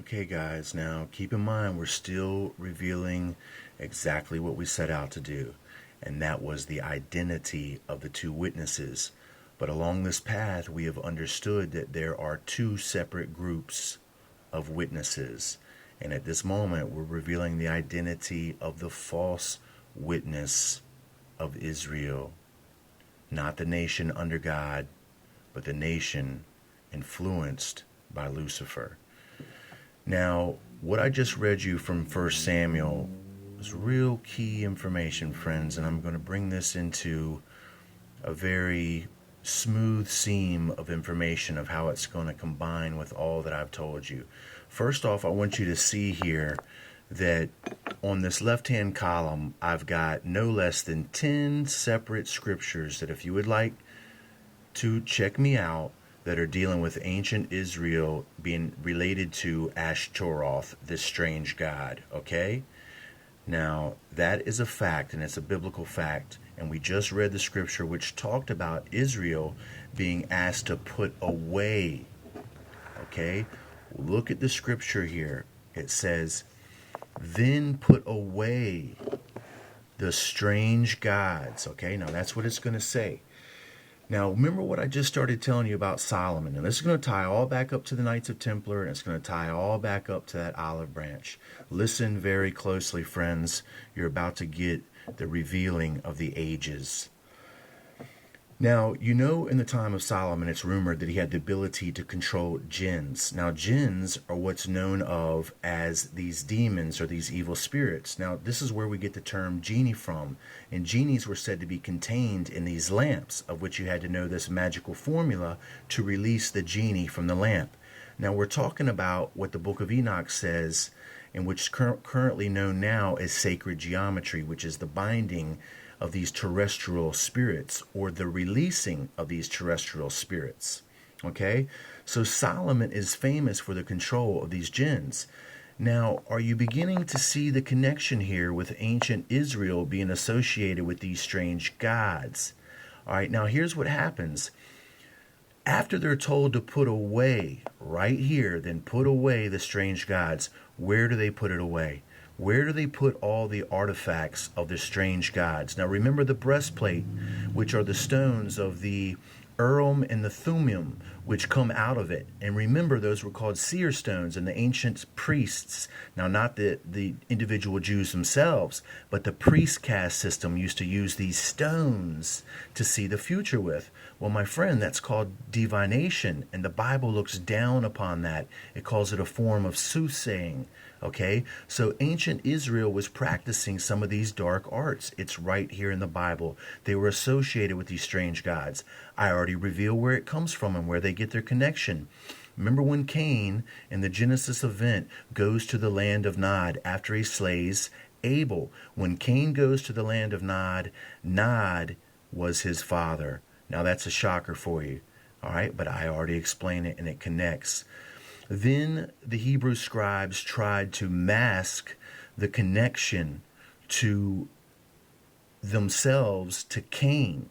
Okay, guys, now keep in mind we're still revealing exactly what we set out to do, and that was the identity of the two witnesses. But along this path, we have understood that there are two separate groups of witnesses. And at this moment, we're revealing the identity of the false witness of Israel. Not the nation under God, but the nation influenced by Lucifer. Now, what I just read you from 1 Samuel is real key information, friends, and I'm going to bring this into a very smooth seam of information of how it's going to combine with all that I've told you. First off, I want you to see here that on this left-hand column, I've got no less than 10 separate scriptures that if you would like to check me out, that are dealing with ancient Israel being related to Ashtaroth, this strange god, okay? Now, that is a fact, and it's a biblical fact, and we just read the scripture which talked about Israel being asked to put away, okay? Look at the scripture here. It says, then put away the strange gods, okay? Now, that's what it's going to say. Now, remember what I just started telling you about Solomon. And this is going to tie all back up to the Knights of Templar, and it's going to tie all back up to that olive branch. Listen very closely, friends. You're about to get the revealing of the ages. Now, you know in the time of Solomon, it's rumored that he had the ability to control jinns. Now, jinns are what's known of as these demons or these evil spirits. Now, this is where we get the term genie from. And genies were said to be contained in these lamps, of which you had to know this magical formula to release the genie from the lamp. Now, we're talking about what the book of Enoch says, and which is currently known now as sacred geometry, which is the binding of these terrestrial spirits, or the releasing of these terrestrial spirits. Okay? So Solomon is famous for the control of these jinns. Now, are you beginning to see the connection here with ancient Israel being associated with these strange gods? All right, now here's what happens. After they're told to put away, right here, then put away the strange gods, where do they put it away? Where do they put all the artifacts of the strange gods? Now remember the breastplate, which are the stones of the Urim and the Thummim, which come out of it. And remember, those were called seer stones, and the ancient priests, now not the individual Jews themselves, but the priest caste system used to use these stones to see the future with. Well, my friend, that's called divination, and the Bible looks down upon that. It calls it a form of soothsaying. Okay, so ancient Israel was practicing some of these dark arts. It's right here in the Bible. They were associated with these strange gods. I already revealed where it comes from and where they get their connection. Remember when Cain, in the Genesis event, goes to the land of Nod after he slays Abel. When Cain goes to the land of Nod, Nod was his father. Now that's a shocker for you. All right, but I already explained it and it connects. Then the Hebrew scribes tried to mask the connection to themselves to Cain.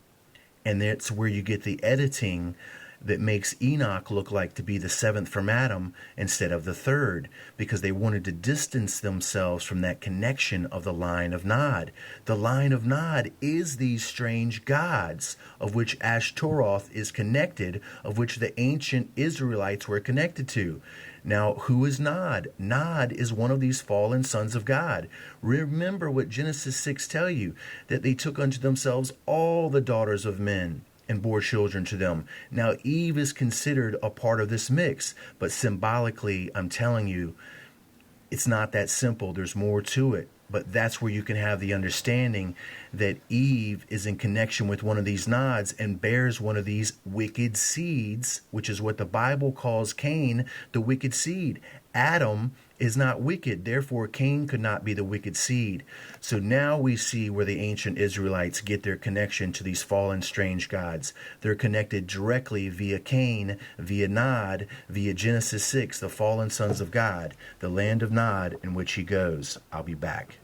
And that's where you get the editing that makes Enoch look like to be the seventh from Adam instead of the third, because they wanted to distance themselves from that connection of the line of Nod. The line of Nod is these strange gods, of which Ashtaroth is connected, of which the ancient Israelites were connected to. Now, who is Nod? Nod is one of these fallen sons of God. Remember what Genesis 6 tell you, that they took unto themselves all the daughters of men and bore children to them. Now, Eve is considered a part of this mix, but symbolically, I'm telling you, it's not that simple. There's more to it. But that's where you can have the understanding that Eve is in connection with one of these nods and bears one of these wicked seeds, which is what the Bible calls Cain, the wicked seed. Adam is not wicked, therefore Cain could not be the wicked seed. So now we see where the ancient Israelites get their connection to these fallen strange gods. They're connected directly via Cain, via Nod, via Genesis 6, the fallen sons of God, the land of Nod in which he goes. I'll be back.